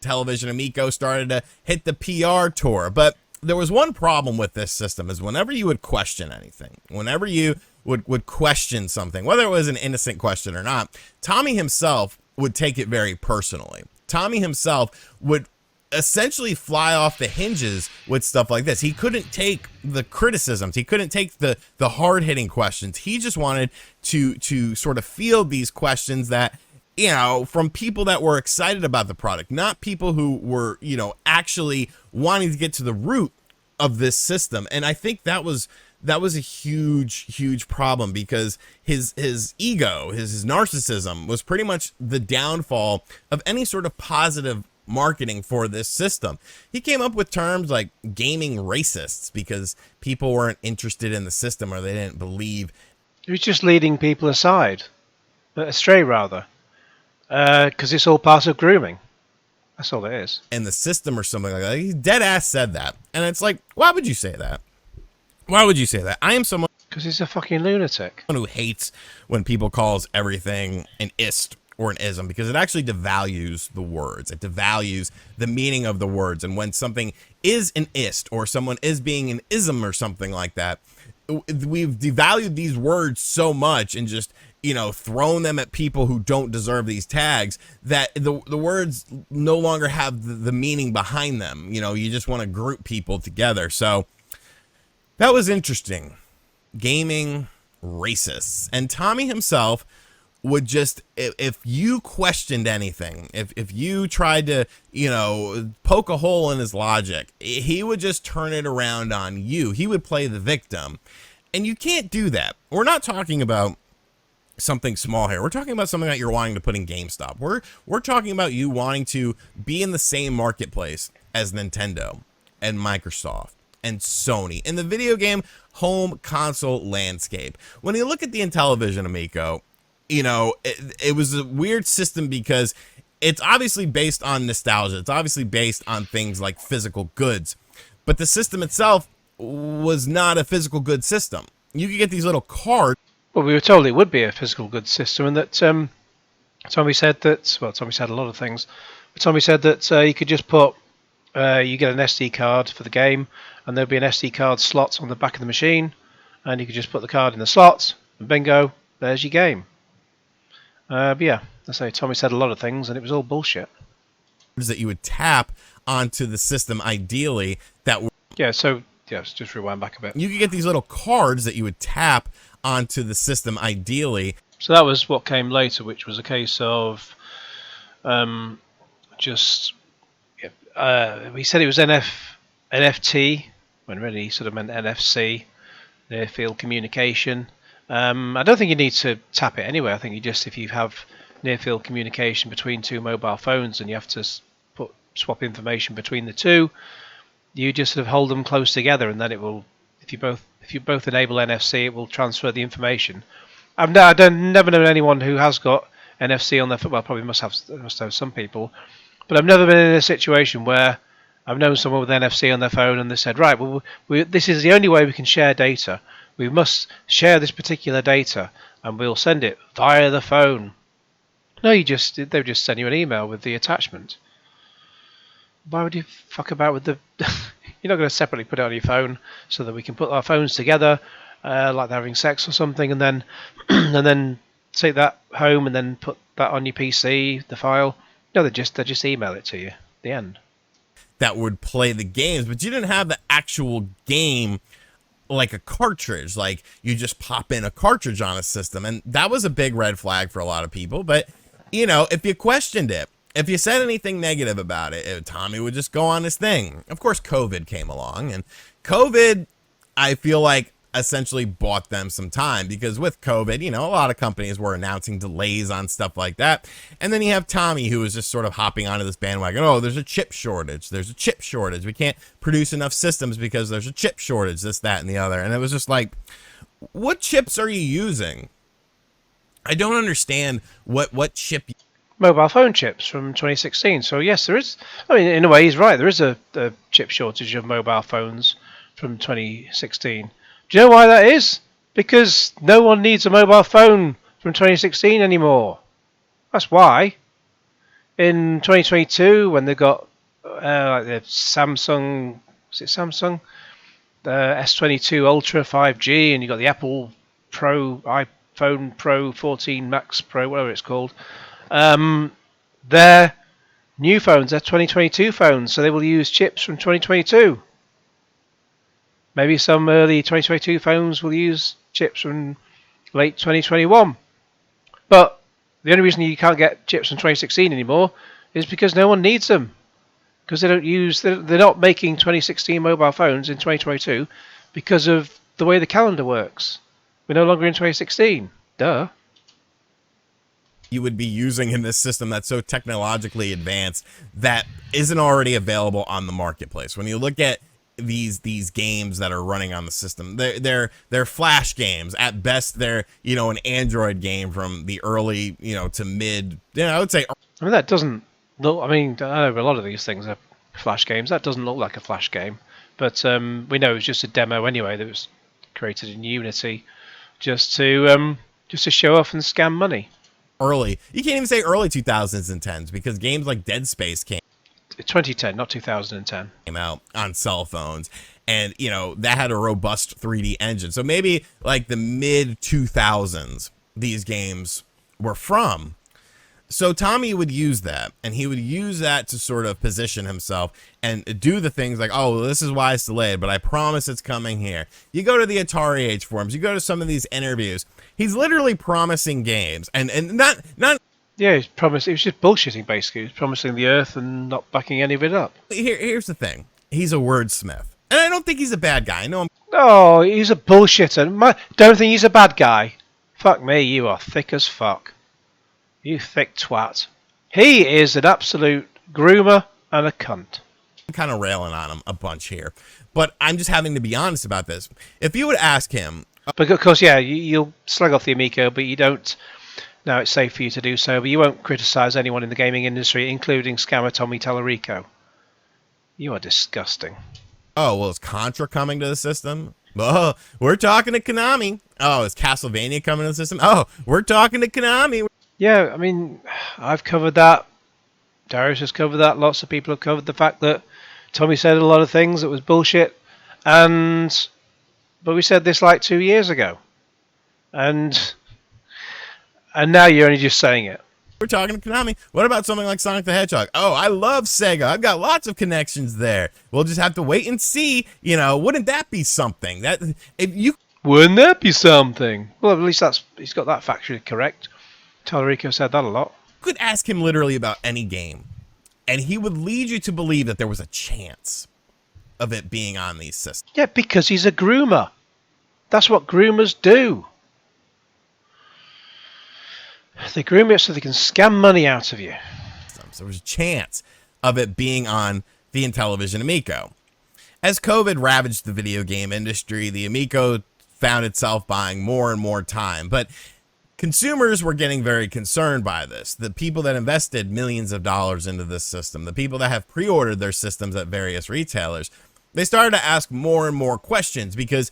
Intellivision Amico started to hit the PR tour. But there was one problem with this system, is whenever you would question anything, whenever you would question something, whether it was an innocent question or not, Tommy himself would take it very personally. Tommy himself would essentially fly off the hinges with stuff like this. He couldn't take the criticisms. He couldn't take the hard-hitting questions. He just wanted to sort of field these questions that, you know, from people that were excited about the product, not people who were, you know, actually wanting to get to the root of this system. And I think that was a huge problem, because his ego, his narcissism was pretty much the downfall of any sort of positive marketing for this system. He came up with terms like gaming racists because people weren't interested in the system, or they didn't believe. He was just leading people astray rather, because it's all part of grooming. That's all it is. And the system or something like that. He dead ass said that. And it's like, why would you say that? Why would you say that? I am someone, because he's a fucking lunatic, who hates when people calls everything an ist or an ism, because it actually devalues the words. It devalues the meaning of the words. And when something is an ist, or someone is being an ism or something like that, we've devalued these words so much and just, you know, thrown them at people who don't deserve these tags, that the words no longer have the meaning behind them. You know, you just want to group people together. So that was interesting. Gaming racists. And Tommy himself would just, if you questioned anything, if you tried to, you know, poke a hole in his logic, he would just turn it around on you. He would play the victim. And you can't do that. We're not talking about something small here. We're talking about something that you're wanting to put in GameStop. We're talking about you wanting to be in the same marketplace as Nintendo and Microsoft and Sony in the video game home console landscape. When you look at the Intellivision Amico, you know, it was a weird system because it's obviously based on nostalgia. It's obviously based on things like physical goods, but the system itself was not a physical goods system. You could get these little cards. Well, we were told it would be a physical goods system, and that Tommy said that, well, Tommy said a lot of things, but Tommy said that you could just put, you get an SD card for the game, and there'll be an SD card slot on the back of the machine, and you could just put the card in the slot, and bingo, there's your game. But yeah, I say Tommy said a lot of things, and it was all bullshit. That you would tap onto the system, ideally, that were... Yeah, so, yes, just rewind back a bit. You could get these little cards that you would tap onto the system, ideally. So that was what came later, which was a case of just... we said it was NFT, when really he sort of meant NFC, near field communication. I don't think you need to tap it anyway. I think you just, if you have near field communication between two mobile phones and you have to swap information between the two, you just sort of hold them close together, and then it will, if you both enable NFC, it will transfer the information. I've never known anyone who has got NFC on their phone. Well, probably must have some people, but I've never been in a situation where I've known someone with NFC on their phone and they said, right, well, this is the only way we can share data. We must share this particular data, and we'll send it via the phone. No, they'll just send you an email with the attachment. Why would you fuck about with the... You're not going to separately put it on your phone so that we can put our phones together, like they're having sex or something, and then and then take that home and then put that on your PC, the file. No, they just email it to you. The end. That would play the games, but you didn't have the actual game like a cartridge. Like, you just pop in a cartridge on a system, and that was a big red flag for a lot of people. But, you know, if you questioned it, if you said anything negative about it, Tommy would just go on his thing. Of course, COVID came along, and COVID, I feel like, essentially bought them some time, because with COVID, you know, a lot of companies were announcing delays on stuff like that. And then you have Tommy, who was just sort of hopping onto this bandwagon. Oh, there's a chip shortage. There's a chip shortage. We can't produce enough systems because there's a chip shortage, this, that, and the other. And it was just like, what chips are you using? I don't understand what chip. Mobile phone chips from 2016. So yes, there is. I mean, in a way, he's right. There is a chip shortage of mobile phones from 2016. Do you know why that is? Because no one needs a mobile phone from 2016 anymore. That's why. in 2022 when they've got like the Samsung, is it Samsung? The S22 Ultra 5G, and you've got the Apple Pro, iPhone Pro 14 Max Pro, whatever it's called. They're new phones, they're 2022 phones, so they will use chips from 2022. Maybe some early 2022 phones will use chips from late 2021. But the only reason you can't get chips from 2016 anymore is because no one needs them. Because they're not making 2016 mobile phones in 2022 because of the way the calendar works. We're no longer in 2016. Duh. You would be using in this system that's so technologically advanced that isn't already available on the marketplace. When you look at these games that are running on the system, they're flash games at best. They're an Android game from the early to mid. I would say. I mean that doesn't look. I mean I know a lot of these things are flash games. That doesn't look like a flash game, but we know it's just a demo anyway that was created in Unity just to show off and scam money. Early, you can't even say early 2010s because games like Dead Space came 2010, not 2010. Came out on cell phones, and that had a robust 3D engine. So maybe like the mid 2000s these games were from. So Tommy would use that, and he would use that to sort of position himself and do the things like, oh, this is why it's delayed, but I promise it's coming here. You go to the Atari Age forums, you go to some of these interviews, he's literally promising games, and not. Yeah, he was just bullshitting basically. He was promising the Earth and not backing any of it up. Here's the thing, he's a wordsmith, and I don't think he's a bad guy. I know him. Oh, he's a bullshitter. Don't think he's a bad guy. Fuck me, you are thick as fuck. You thick twat. He is an absolute groomer and a cunt. I'm kind of railing on him a bunch here, but I'm just having to be honest about this. If you would ask him... But of course, yeah, you'll slag off the Amico, but you don't... Now it's safe for you to do so, but you won't criticise anyone in the gaming industry, including scammer Tommy Tallarico. You are disgusting. Oh, well, is Contra coming to the system? Oh, we're talking to Konami. Oh, is Castlevania coming to the system? Oh, we're talking to Konami. Yeah, I mean, I've covered that. Darius has covered that. Lots of people have covered the fact that Tommy said a lot of things that was bullshit. But we said this like 2 years ago. And now you're only just saying it. We're talking to Konami. What about something like Sonic the Hedgehog? Oh, I love Sega. I've got lots of connections there. We'll just have to wait and see. Wouldn't that be something? Wouldn't that be something? Well, at least he's got that factually correct. Tallarico said that a lot. You could ask him literally about any game, and he would lead you to believe that there was a chance of it being on these systems. Yeah, because he's a groomer. That's what groomers do. They groom it so they can scam money out of you. So there was a chance of it being on the Intellivision Amico. As COVID ravaged the video game industry, the Amico found itself buying more and more time, but consumers were getting very concerned by this. The people that invested millions of dollars into this system, the people that have pre-ordered their systems at various retailers, they started to ask more and more questions because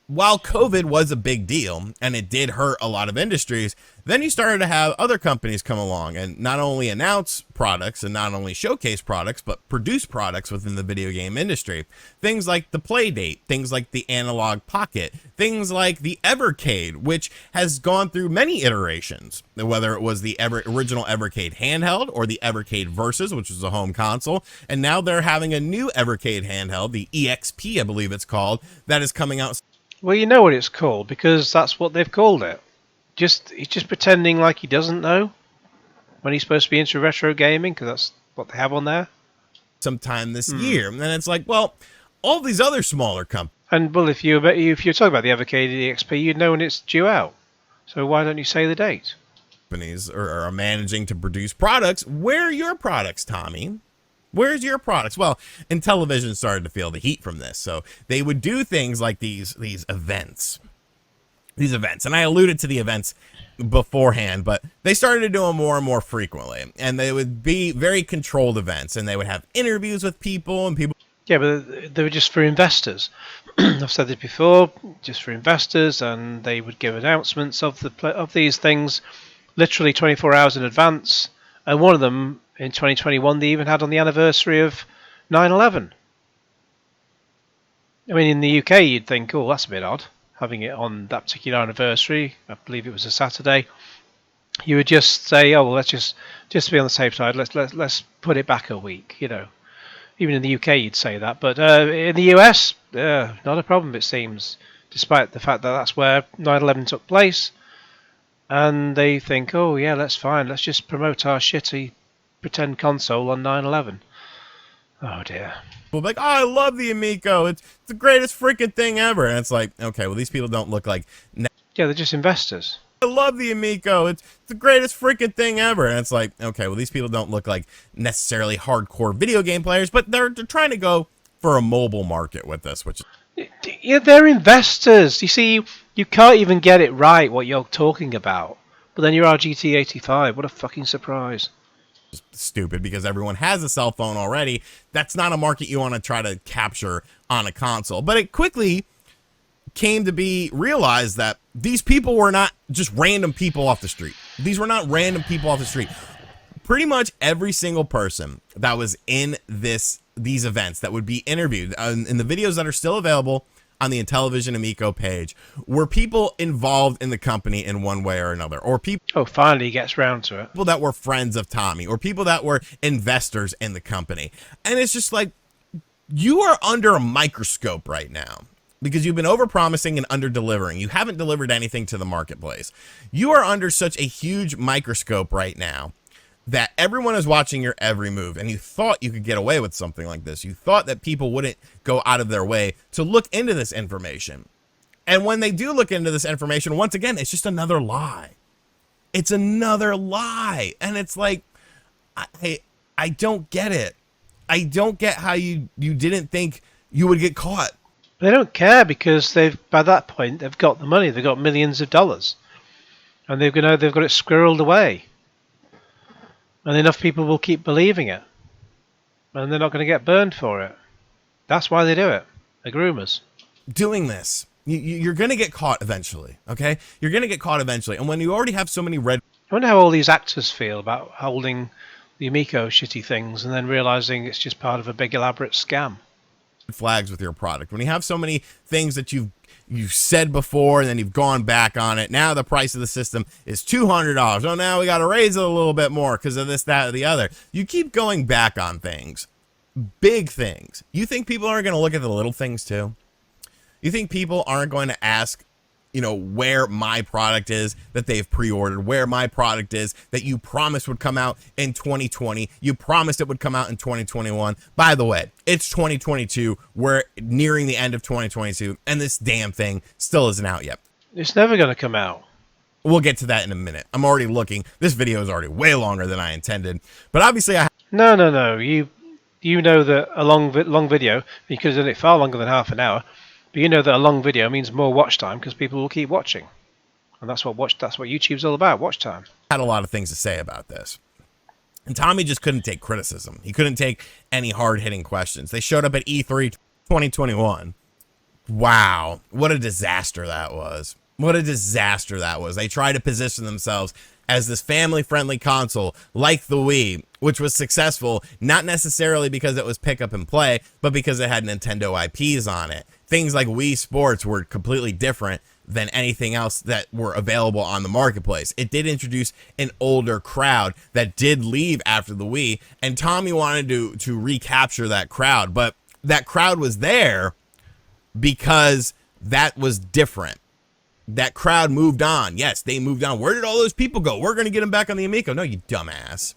while COVID was a big deal and it did hurt a lot of industries, then you started to have other companies come along and not only announce products and not only showcase products, but produce products within the video game industry. Things like the Playdate, things like the Analog Pocket, things like the Evercade, which has gone through many iterations, whether it was the original Evercade handheld or the Evercade Versus, which was a home console. And now they're having a new Evercade handheld, the EXP, I believe it's called, that is coming out. Well, you know what it's called because that's what they've called it. He's just pretending like he doesn't know when he's supposed to be into retro gaming because that's what they have on there. Sometime this year, and then it's like, well, all these other smaller companies. And well, if you're talking about the Evercade EXP, you'd know when it's due out. So why don't you say the date? Companies are managing to produce products. Where are your products, Tommy? Where's your products? Well, Intellivision started to feel the heat from this, so they would do things like these events. And I alluded to the events beforehand, but they started to do them more and more frequently, and they would be very controlled events, and they would have interviews with people and people. Yeah, but they were just for investors. I've said this before, just for investors, and they would give announcements of these things literally 24 hours in advance. And one of them in 2021 they even had on the anniversary of 9/11. I mean, in the UK, you'd think, oh, that's a bit odd, having it on that particular anniversary. I believe it was a Saturday. You would just say, oh, well, let's just to be on the safe side, let's put it back a week. Even in the UK, you'd say that, but in the US, not a problem, it seems, despite the fact that that's where 9/11 took place. And they think, oh yeah, that's fine. Let's just promote our shitty pretend console on 9/11. Oh dear. Well, like, oh, I love the Amico. It's the greatest freaking thing ever. And it's like, okay, well, these people don't look like. Yeah, they're just investors. I love the Amico. It's the greatest freaking thing ever. And it's like, okay, well, these people don't look like necessarily hardcore video game players, but they're trying to go for a mobile market with this, which Yeah, they're investors. You see, you can't even get it right what you're talking about. But then you're RGT85. What a fucking surprise. is stupid because everyone has a cell phone already. That's not a market you want to try to capture on a console. But it quickly came to be realized that these people were not just random people off the street. These were not random people off the street. Pretty much every single person that was in these events that would be interviewed in the videos that are still available on the Intellivision Amico page were people involved in the company in one way or another, or people. Oh, finally he gets round to it. People that were friends of Tommy, or people that were investors in the company. And it's just like, you are under a microscope right now because you've been overpromising and under-delivering. You haven't delivered anything to the marketplace. You are under such a huge microscope right now that everyone is watching your every move, and you thought you could get away with something like this. You thought that people wouldn't go out of their way to look into this information. And when they do look into this information, once again, it's just another lie. It's another lie. And it's like, I don't get it. I don't get how you didn't think you would get caught. They don't care because by that point they've got the money. They've got millions of dollars, and they've got it squirreled away. And enough people will keep believing it, and they're not going to get burned for it. That's why they do it. They're groomers. Doing this, you're going to get caught eventually, okay? You're going to get caught eventually. And when you already have so many red... I wonder how all these actors feel about holding the Amico shitty things and then realizing it's just part of a big elaborate scam. Flags with your product. When you have so many things that you've said before and then you've gone back on it, now the price of the system is $200. Oh, now we got to raise it a little bit more because of this, that, or the other. You keep going back on things, big things. You think people aren't going to look at the little things too? You think people aren't going to ask, where my product is that they've pre-ordered, where my product is that you promised would come out in 2020. You promised it would come out in 2021. By the way, it's 2022. We're nearing the end of 2022, and this damn thing still isn't out yet. It's never going to come out. We'll get to that in a minute. I'm already looking. This video is already way longer than I intended, but obviously No. You know that a long video, you could have done it far longer than half an hour. But you know that a long video means more watch time because people will keep watching, and that's what YouTube's all about, watch time. Had a lot of things to say about this, and Tommy just couldn't take criticism. He couldn't take any hard-hitting questions. They showed up at E3 2021. Wow, what a disaster that was. What a disaster that was. They tried to position themselves as this family-friendly console like the Wii, which was successful not necessarily because it was pick up and play, but because it had Nintendo IPs on it. Things like Wii Sports were completely different than anything else that were available on the marketplace. It did introduce an older crowd that did leave after the Wii, and Tommy wanted to recapture that crowd, but that crowd was there because that was different. That crowd moved on. Yes, they moved on. Where did all those people go? We're going to get them back on the Amico. No, you dumbass.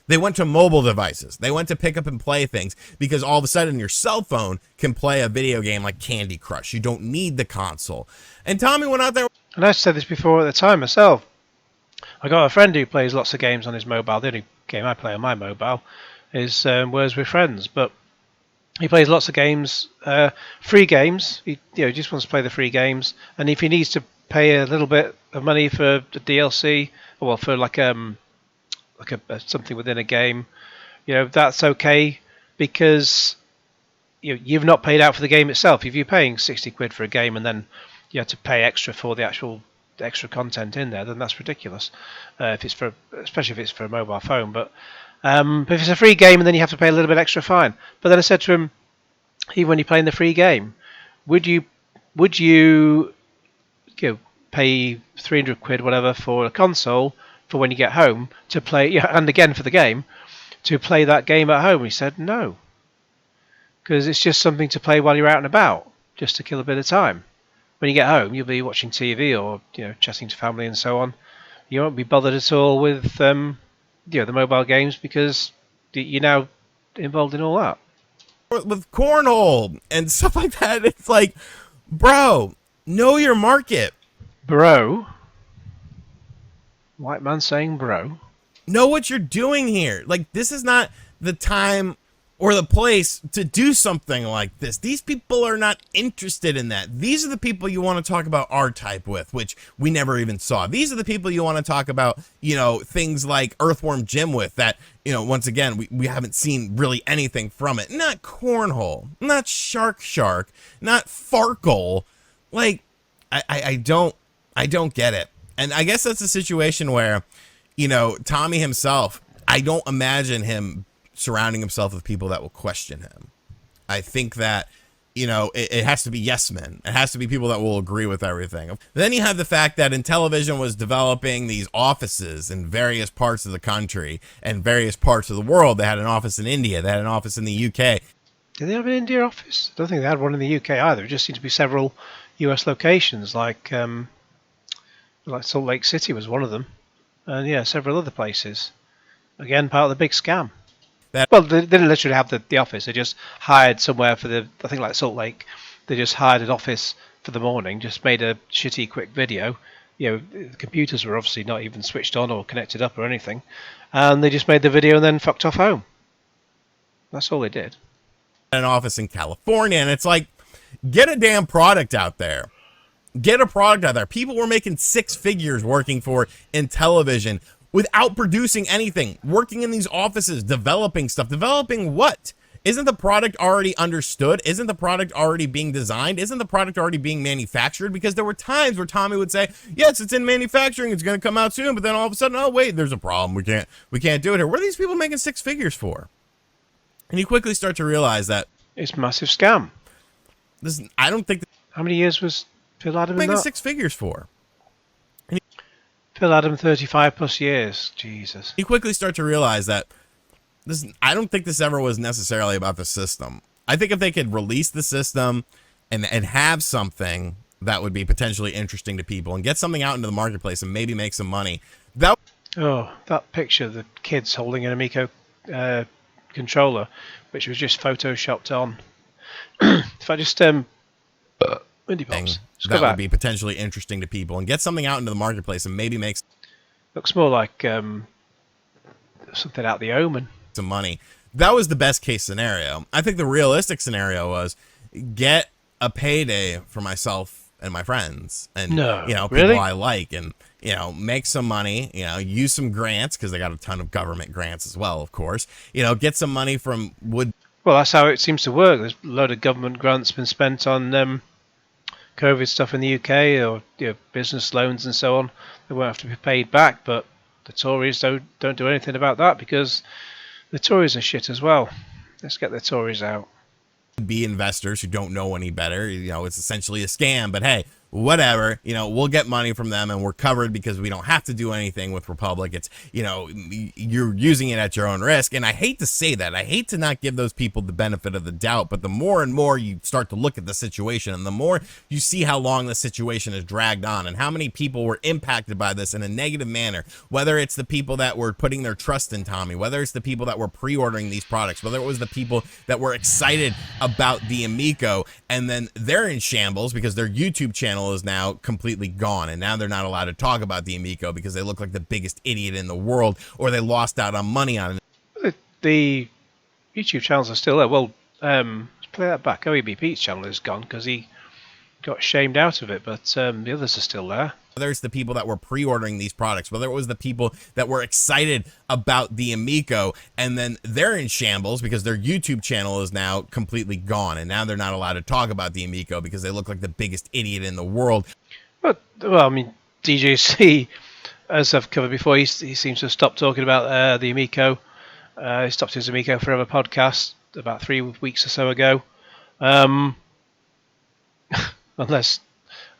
They went to mobile devices. They went to pick up and play things because all of a sudden your cell phone can play a video game like Candy Crush. You don't need the console. And Tommy went out there. And I said this before at the time myself. I got a friend who plays lots of games on his mobile. The only game I play on my mobile is Words with Friends. But he plays lots of games, free games. He just wants to play the free games. And if he needs to pay a little bit of money for the DLC, or for like something within a game, that's okay because you've not paid out for the game itself. If you're paying 60 quid for a game and then you have to pay extra for the actual extra content in there, then that's ridiculous. Especially if it's for a mobile phone. But But if it's a free game and then you have to pay a little bit extra, fine. But then I said to him, even when you're playing the free game, would you pay 300 quid whatever for a console for when you get home to play, and again for the game, to play that game at home? He said no, because it's just something to play while you're out and about, just to kill a bit of time. When you get home, you'll be watching TV or chatting to family and so on. You won't be bothered at all with the mobile games because you're now involved in all that. With cornhole and stuff like that, it's like, bro, know your market. Bro. White man saying bro. Know what you're doing here. Like, this is not the time or the place to do something like this. These people are not interested in that. These are the people you want to talk about R-Type with, which we never even saw. These are the people you want to talk about, things like Earthworm Jim with that, once again, we haven't seen really anything from it. Not Cornhole, not Shark, not Farkle. Like, I don't get it. And I guess that's a situation where, Tommy himself, I don't imagine him surrounding himself with people that will question him. I think that, it has to be yes men. It has to be people that will agree with everything. Then you have the fact that Intellivision was developing these offices in various parts of the country and various parts of the world. They had an office in India. They had an office in the UK. Did they have an India office? I don't think they had one in the UK either. It just seemed to be several US locations, like Salt Lake City was one of them. And several other places. Again, part of the big scam. Well, they didn't literally have the office. They just hired somewhere for I think like Salt Lake. They just hired an office for the morning, just made a shitty quick video. The computers were obviously not even switched on or connected up or anything. And they just made the video and then fucked off home. That's all they did. An office in California, and it's like, get a damn product out there. Get a product out there. People were making 6 figures working for Intellivision without producing anything, working in these offices, developing stuff. Developing what? Isn't the product already understood? Isn't the product already being designed? Isn't the product already being manufactured? Because there were times where Tommy would say, yes, it's in manufacturing, it's going to come out soon, but then all of a sudden, oh wait, there's a problem. We can't do it here. What are these people making 6 figures for? And you quickly start to realize that it's a massive scam. I don't think. How many years was Phil Adam making 6 figures for? Phil Adam, 35 plus years. Jesus. You quickly start to realize that I don't think this ever was necessarily about the system. I think if they could release the system and have something that would be potentially interesting to people and get something out into the marketplace and maybe make some money. That picture of the kids holding an Amico controller, which was just photoshopped on. If I just Windy Pops. That would be potentially interesting to people and get something out into the marketplace and maybe make looks more like something out the Omen. Some money. That was the best case scenario. I think the realistic scenario was get a payday for myself and my friends and people really? I like, and make some money, use some grants, because they got a ton of government grants as well, of course, get some money from Well, that's how it seems to work. There's a load of government grants been spent on COVID stuff in the UK, or business loans and so on. They won't have to be paid back, but the Tories don't do anything about that because the Tories are shit as well. Let's get the Tories out. Be investors who don't know any better. It's essentially a scam, but hey, whatever, we'll get money from them and we're covered because we don't have to do anything with Republic. It's, you're using it at your own risk. And I hate to say that. I hate to not give those people the benefit of the doubt, but the more and more you start to look at the situation and the more you see how long the situation has dragged on and how many people were impacted by this in a negative manner, whether it's the people that were putting their trust in Tommy, whether it's the people that were pre-ordering these products, whether it was the people that were excited about the Amico, and then they're in shambles because their YouTube channel is now completely gone, and now they're not allowed to talk about the Amico because they look like the biggest idiot in the world, or they lost out on money on it. The YouTube channels are still there. Well, let's play that back. OEB Pete's channel is gone because he got shamed out of it, but the others are still there. Whether it's the people that were pre-ordering these products, whether it was the people that were excited about the Amico, and then they're in shambles because their YouTube channel is now completely gone, and now they're not allowed to talk about the Amico because they look like the biggest idiot in the world. But, well, I mean, DJC, as I've covered before, he seems to have stopped talking about the Amico He stopped his Amico Forever podcast about 3 weeks or so ago. Unless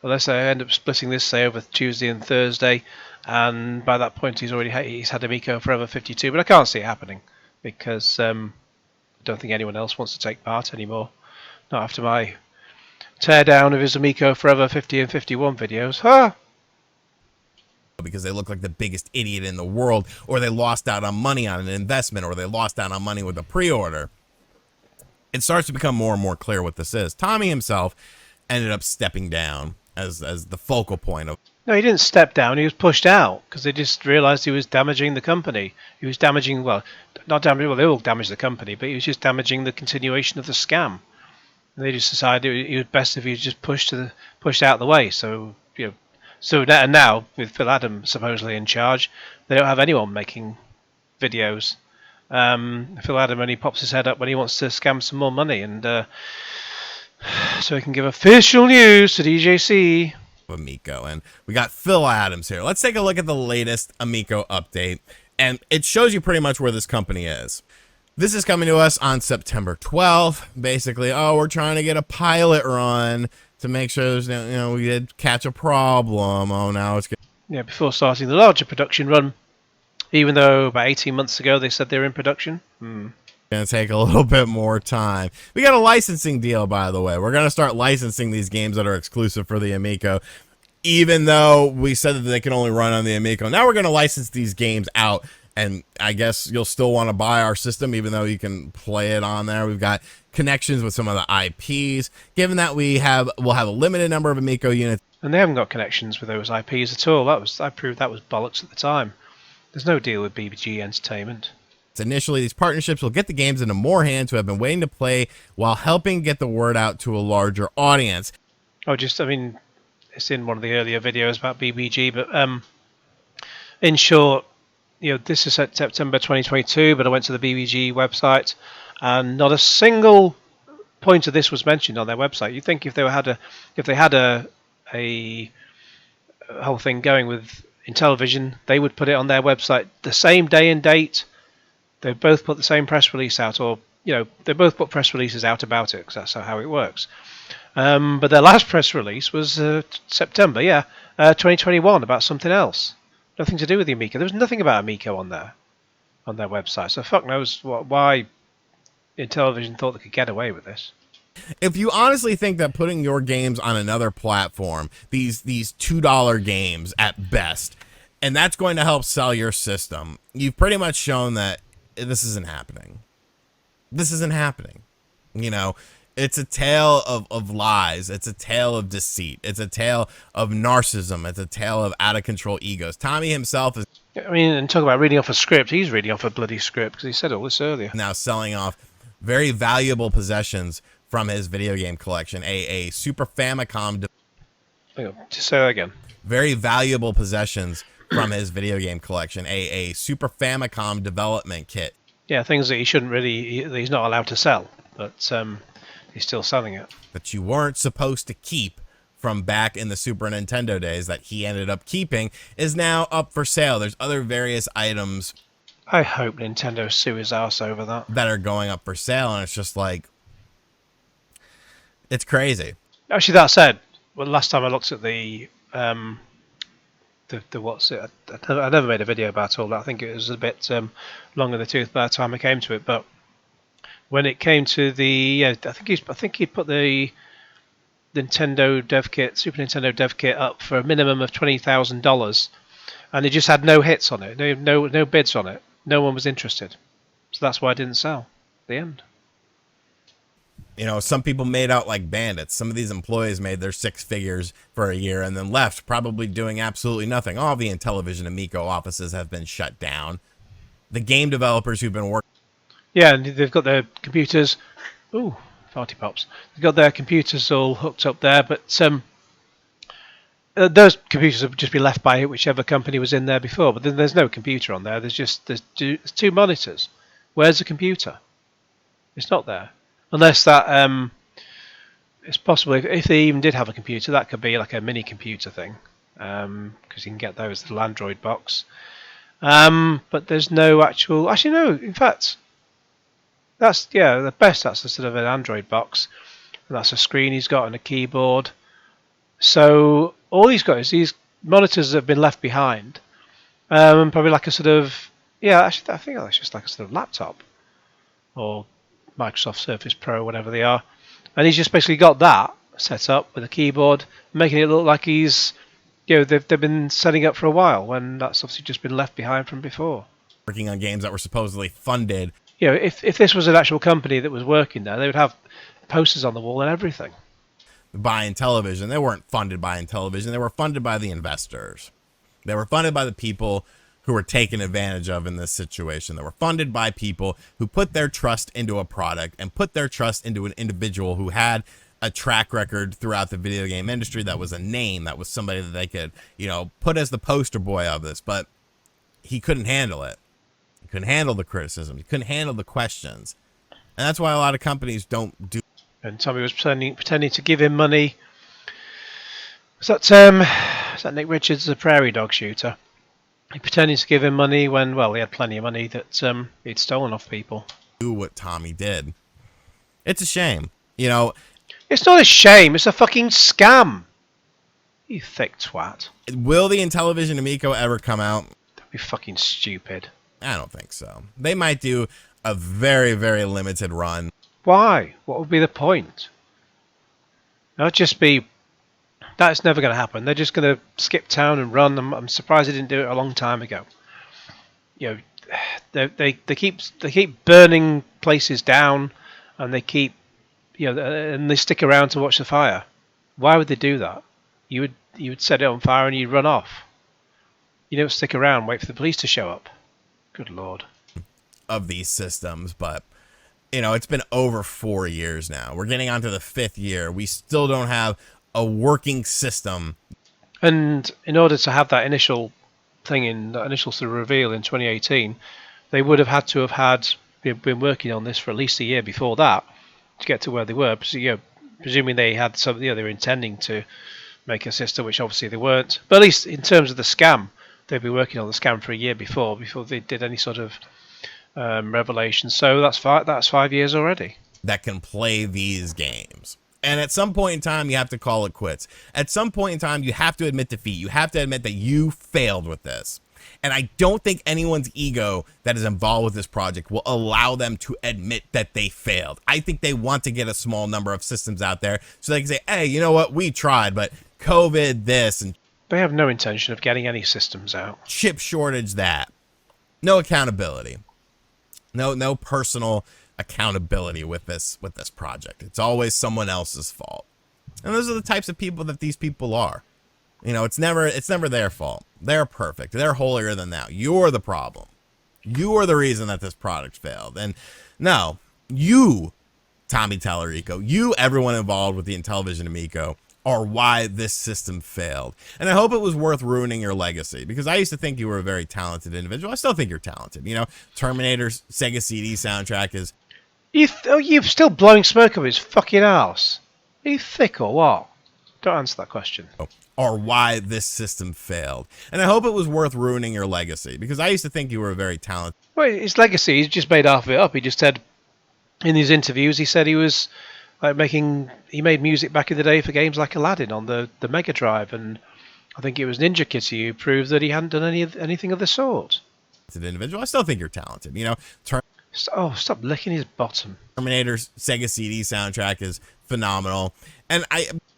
I end up splitting this, say, over Tuesday and Thursday, and by that point he's had Amico Forever 52, but I can't see it happening because I don't think anyone else wants to take part anymore. Not after my teardown of his Amico Forever 50 and 51 videos. Huh? Because they look like the biggest idiot in the world, or they lost out on money on an investment, or they lost out on money with a pre-order. It starts to become more and more clear what this is. Tommy himself ended up stepping down as the focal point of. No, he didn't step down. He was pushed out because they just realised he was damaging the company. He was damaging, well, not damaging. Well, they all damaged the company, but he was just damaging the continuation of the scam. And they just decided it was best if he was just pushed out of the way. So now with Phil Adam supposedly in charge, they don't have anyone making videos. Phil Adam only pops his head up when he wants to scam some more money, and so he can give official news to DJC. Amico, and we got Phil Adams here. Let's take a look at the latest Amico update, and it shows you pretty much where this company is. This is coming to us on September 12th. Basically, we're trying to get a pilot run to make sure there's we did catch a problem. Now it's good. Yeah, before starting the larger production run, even though about 18 months ago they said they were in production. Gonna take a little bit more time. We got a licensing deal, by the way. We're gonna start licensing these games that are exclusive for the Amico, even though we said that they can only run on the Amico. Now we're gonna license these games out, and I guess you'll still want to buy our system, even though you can play it on there. We've got connections with some of the IPs. Given that we'll have a limited number of Amico units, and they haven't got connections with those IPs at all. I proved that was bollocks at the time. There's no deal with BBG Entertainment. Initially, these partnerships will get the games into more hands who have been waiting to play, while helping get the word out to a larger audience. It's in one of the earlier videos about BBG, but in short, this is September 2022, but I went to the BBG website, and not a single point of this was mentioned on their website. You'd think if they had a whole thing going with Intellivision, they would put it on their website the same day and date. They both put the same press release out, or they both put press releases out about it, because that's how it works. But their last press release was September, 2021, about something else, nothing to do with the Amico. There was nothing about Amico on their website. So fuck knows why Intellivision thought they could get away with this. If you honestly think that putting your games on another platform, these $2 games at best, and that's going to help sell your system, you've pretty much shown that this isn't happening. This isn't happening. It's a tale of lies. It's a tale of deceit. It's a tale of narcissism. It's a tale of out-of-control egos. Tommy himself is... and talk about reading off a script. He's reading off a bloody script, because he said all this earlier. Now selling off very valuable possessions from his video game collection. A Super Famicom... Just say that again. Very valuable possessions from his video game collection. A Super Famicom development kit. Yeah, things that he's not allowed to sell, but he's still selling it. That you weren't supposed to keep from back in the Super Nintendo days that he ended up keeping is now up for sale. There's other various items. I hope Nintendo sue his ass over that. That are going up for sale, and it's just like, it's crazy. Actually, that said, last time I looked at the what's it? I never made a video about all that. I think it was a bit long in the tooth by the time I came to it. But when it came to the, I think he put the Nintendo dev kit, Super Nintendo dev kit, up for a minimum of $20,000, and it just had no hits on it, no bids on it. No one was interested, so that's why it didn't sell. The end. Some people made out like bandits. Some of these employees made their 6 figures for a year and then left, probably doing absolutely nothing. All the Intellivision Amico offices have been shut down. The game developers who've been working... Yeah, and they've got their computers... Ooh, farty pops. They've got their computers all hooked up there, but those computers would just be left by whichever company was in there before. But then there's no computer on there. There's 2 monitors. Where's the computer? It's not there. Unless that, it's possible if they even did have a computer, that could be like a mini computer thing, because you can get those, the Android box. But there's no actual. Actually, no. In fact, that's the best. That's a sort of an Android box, and that's a screen he's got and a keyboard. So all he's got is these monitors that have been left behind. Probably like a sort of Actually, I think that's just like a sort of laptop or Microsoft Surface Pro, whatever they are. And he's just basically got that set up with a keyboard, making it look like he's, they've been setting up for a while when that's obviously just been left behind from before. Working on games that were supposedly funded. If this was an actual company that was working there, they would have posters on the wall and everything. By Intellivision, they weren't funded by Intellivision. They were funded by the investors. They were funded by the people who were taken advantage of in this situation. They were funded by people who put their trust into a product and put their trust into an individual who had a track record throughout the video game industry, that was a name, that was somebody that they could, put as the poster boy of this. But he couldn't handle it. He couldn't handle the criticism. He couldn't handle the questions. And that's why a lot of companies don't do. And Tommy was pretending to give him money. Was that Nick Richards, the prairie dog shooter? He pretended to give him money when, he had plenty of money that he'd stolen off people. Do what Tommy did. It's a shame. It's not a shame. It's a fucking scam. You thick twat. Will the Intellivision Amico ever come out? That'd be fucking stupid. I don't think so. They might do a very, very limited run. Why? What would be the point? That'd just be... That's never going to happen. They're just going to skip town and run. I'm surprised they didn't do it a long time ago. They keep burning places down, and they keep and they stick around to watch the fire. Why would they do that? You would set it on fire and you'd run off. You don't stick around, wait for the police to show up. Good Lord. Of these systems, but it's been over 4 years now. We're getting onto the 5th year. We still don't have a working system. And in order to have that initial thing that initial sort of reveal in 2018, they would have had to have been working on this for at least a year before that to get to where they were. Presuming they had they were intending to make a system, which obviously they weren't. But at least in terms of the scam, they'd been working on the scam for a year before they did any sort of revelation. So that's 5 years already. That can play these games. And at some point in time, you have to call it quits. At some point in time, you have to admit defeat. You have to admit that you failed with this. And I don't think anyone's ego that is involved with this project will allow them to admit that they failed. I think they want to get a small number of systems out there so they can say, hey, you know what? We tried, but COVID this and... They have no intention of getting any systems out. Chip shortage that. No accountability. No personal accountability with this project. It's always someone else's fault. And those are the types of people that these people are. It's never their fault. They're perfect. They're holier than thou. You're the problem. You are the reason that this product failed. And no, you, Tommy Tallarico, you, everyone involved with the Intellivision Amico, are why this system failed. And I hope it was worth ruining your legacy, because I used to think you were a very talented individual. I still think you're talented. Terminator's Sega CD soundtrack is... You're still blowing smoke up his fucking ass. Are you thick or what? Don't answer that question. Or why this system failed. And I hope it was worth ruining your legacy, because I used to think you were a very talented... Well, his legacy, he's just made half of it up. He just said, in these interviews, he said he was he made music back in the day for games like Aladdin on the Mega Drive, and I think it was Ninja Kitty who proved that he hadn't done anything of the sort. Individual, I still think you're talented. Stop licking his bottom. Terminator's Sega CD soundtrack is phenomenal. And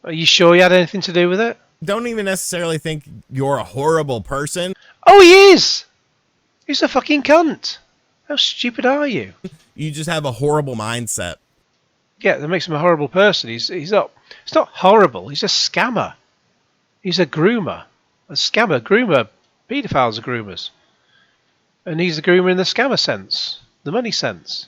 Are you sure he had anything to do with it? Don't even necessarily think you're a horrible person. Oh, he is! He's a fucking cunt. How stupid are you? You just have a horrible mindset. Yeah, that makes him a horrible person. He's not horrible. He's a scammer. He's a groomer. A scammer, groomer. Pedophiles are groomers. And he's a groomer in the scammer sense. The money sense.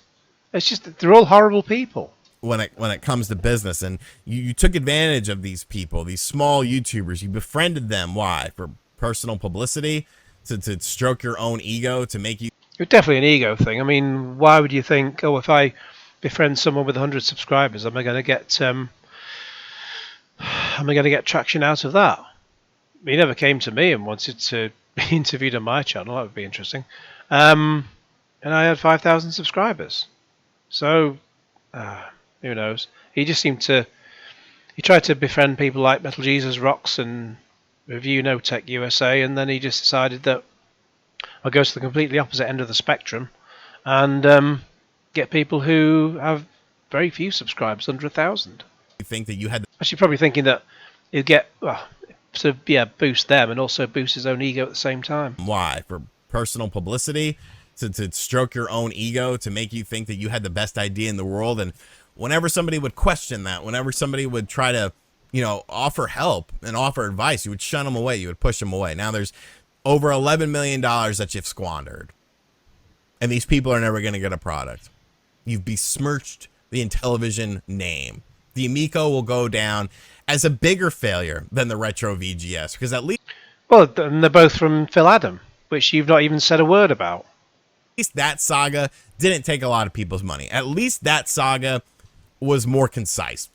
It's just that they're all horrible people. When it comes to business, and you took advantage of these people, these small YouTubers, you befriended them. Why? For personal publicity? To stroke your own ego? To make you... It's definitely an ego thing. I mean, why would you think, if I befriend someone with 100 subscribers, am I going to get traction out of that? He never came to me and wanted to be interviewed on my channel. That would be interesting. And I had 5,000 subscribers. So, who knows? He just seemed to. He tried to befriend people like Metal Jesus Rocks and Review No Tech USA, and then he just decided that I'll go to the completely opposite end of the spectrum and get people who have very few subscribers, under 1,000. You think that you had Actually, probably thinking that he'd get boost them and also boost his own ego at the same time. why? For personal publicity, to stroke your own ego, to make you think that you had the best idea in the world. And whenever somebody would question that, whenever somebody would try to, offer help and offer advice, you would shun them away. You would push them away. Now there's over $11 million that you've squandered. And these people are never going to get a product. You've besmirched the Intellivision name. The Amico will go down as a bigger failure than the Retro VGS, because at least And they're both from Phil Adam, which you've not even said a word about. that saga didn't take a lot of people's money. At least that saga was more concise.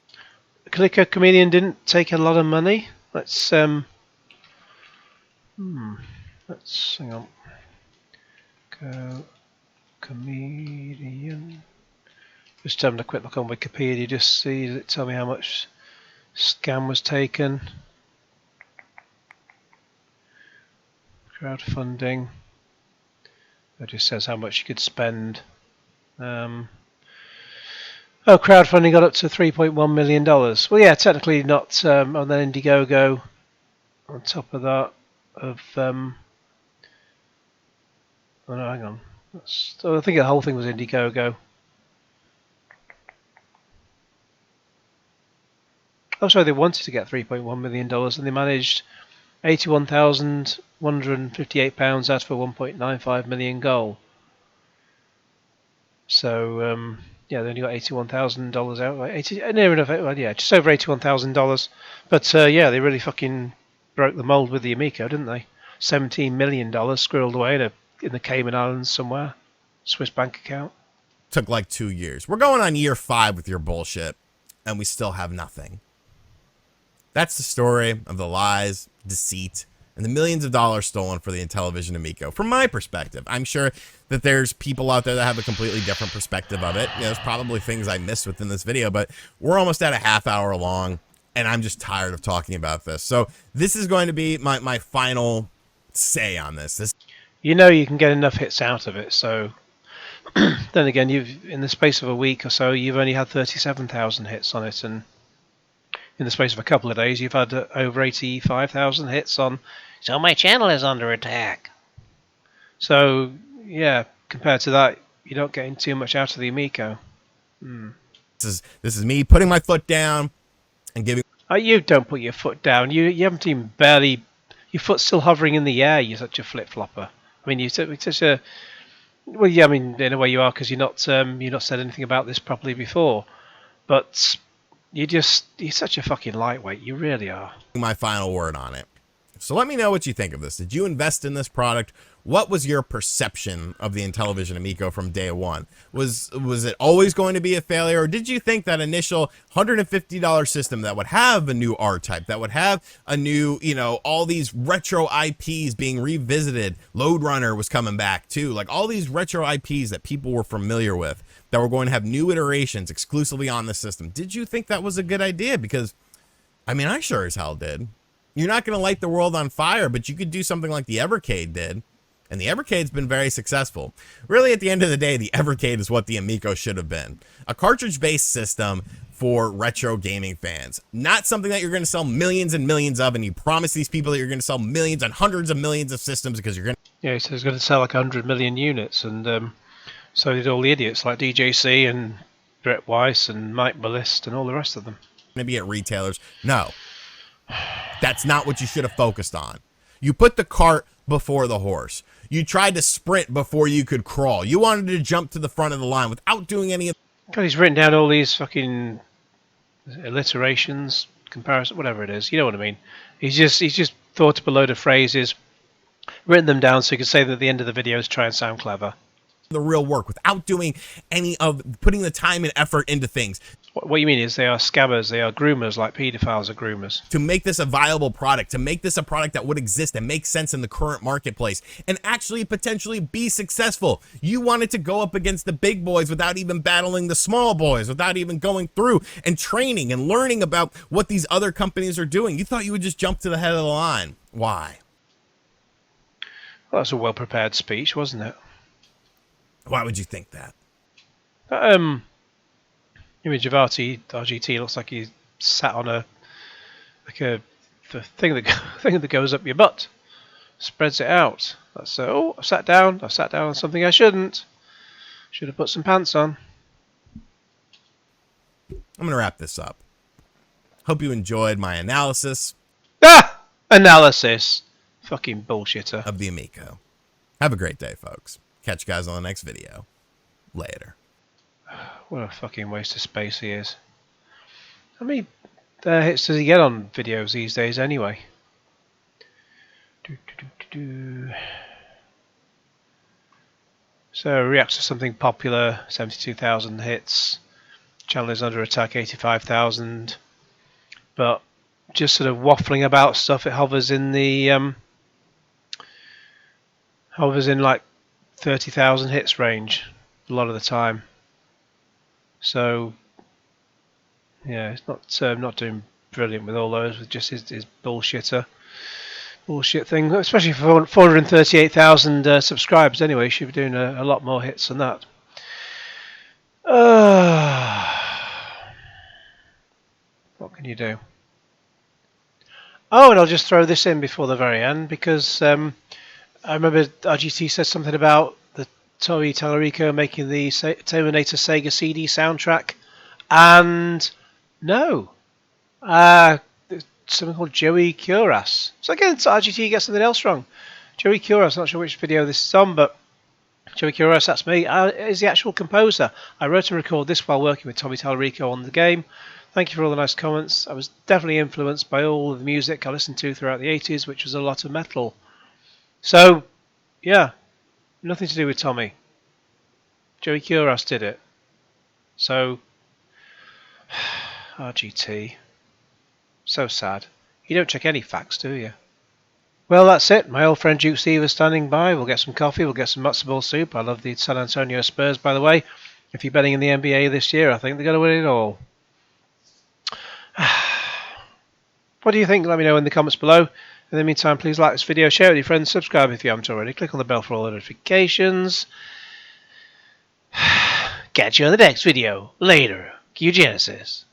Clicker Comedian didn't take a lot of money. Let's hang on. Comedian. Just having a quick look on Wikipedia, just see, does it tell me how much scam was taken? Crowdfunding. It just says how much you could spend. Crowdfunding got up to $3.1 million. Well, yeah, technically not on the Indiegogo. On top of that, oh no, hang on. I think the whole thing was Indiegogo. Oh, sorry, they wanted to get $3.1 million and they managed £81,158 out of a $1.95 million goal. So, yeah, they only got $81,000 out. Near enough, just over $81,000. But, yeah, they really fucking broke the mold with the Amico, didn't they? $17 million squirreled away in the Cayman Islands somewhere. Swiss bank account. Took like 2 years. We're going on year 5 with your bullshit, and we still have nothing. That's the story of the lies, deceit, and the millions of dollars stolen for the Intellivision Amico. From my perspective, I'm sure that there's people out there that have a completely different perspective of it. There's probably things I missed within this video, but we're almost at a half hour long, and I'm just tired of talking about this. So this is going to be my final say on this. You know you can get enough hits out of it, so then again, in the space of a week or so, you've only had 37,000 hits on it, and in the space of a couple of days, you've had over 85,000 hits on. So my channel is under attack. So yeah, compared to that, you're not getting too much out of the Amico. This is me putting my foot down and giving. You don't put your foot down. You haven't even barely. Your foot's still hovering in the air. You're such a flip flopper. I mean, you're such a. Well, yeah, I mean, in a way you are, because you're not said anything about this properly before, but. You're such a fucking lightweight. You really are. My final word on it. So let me know what you think of this. Did you invest in this product? What was your perception of the Intellivision Amico from day one? Was it always going to be a failure, or did you think that initial $150 system that would have a new R-Type, that would have a new, all these retro IPs being revisited, Lode Runner was coming back too, like all these retro IPs that people were familiar with, that were going to have new iterations exclusively on the system? Did you think that was a good idea? Because, I mean, I sure as hell did. You're not going to light the world on fire, but you could do something like the Evercade did. And the Evercade's been very successful. Really, at the end of the day, the Evercade is what the Amico should have been. A cartridge-based system for retro gaming fans. Not something that you're going to sell millions and millions of, and you promise these people that you're going to sell millions and hundreds of millions of systems because you're going to... Yeah, so he's going to sell like 100 million units, and so did all the idiots like DJC and Brett Weiss and Mike Ballist and all the rest of them. ...to be at retailers. No. That's not what you should have focused on. You put the cart before the horse. You tried to sprint before you could crawl. You wanted to jump to the front of the line without doing any of... God, he's written down all these fucking alliterations, comparison, whatever it is. You know what I mean? He's just thought up a load of phrases, written them down so he could say them at the end of the videos, try and sound clever. The real work without doing any of putting the time and effort into things. What you mean is they are scammers, they are groomers, like paedophiles are groomers. To make this a viable product, to make this a product that would exist and make sense in the current marketplace and actually potentially be successful. You wanted to go up against the big boys without even battling the small boys, without even going through and training and learning about what these other companies are doing. You thought you would just jump to the head of the line. Why? Well, that's a well-prepared speech, wasn't it? Why would you think that? Image of RGT looks like he sat on the thing that goes up your butt, spreads it out. That's oh, I've sat down on something I shouldn't. Should have put some pants on. I'm gonna wrap this up. Hope you enjoyed my analysis. Analysis. Fucking bullshitter. Of the Amico. Have a great day, folks. Catch you guys on the next video. Later. What a fucking waste of space he is. How many hits does he get on videos these days anyway? So reacts to something popular, 72,000 hits. Channel is under attack, 85,000. But just sort of waffling about stuff, it hovers in the like 30,000 hits range a lot of the time. So yeah, it's not doing brilliant with all those, with just his bullshit thing. Especially for 438,000 subscribers. Anyway, he should be doing a lot more hits than that. What can you do? Oh, and I'll just throw this in before the very end because I remember RGT said something about the Toei Tallarico making the Terminator Sega CD soundtrack, and no, something called Joey Curas. So again, RGT gets something else wrong. Joey Curas, not sure which video this is on, but Joey Curas, that's me, is the actual composer. I wrote and recorded this while working with Tommy Tallarico on the game. Thank you for all the nice comments. I was definitely influenced by all of the music I listened to throughout the 80s, which was a lot of metal. So, yeah, nothing to do with Tommy. Joey Curas did it. So, RGT. So sad. You don't check any facts, do you? Well, that's it. My old friend Duke Steve is standing by. We'll get some coffee. We'll get some matzo ball soup. I love the San Antonio Spurs, by the way. If you're betting in the NBA this year, I think they're going to win it all. What do you think? Let me know in the comments below. In the meantime, please like this video, share it with your friends, subscribe if you haven't already, click on the bell for all notifications. Catch you in the next video. Later. Q Genesis.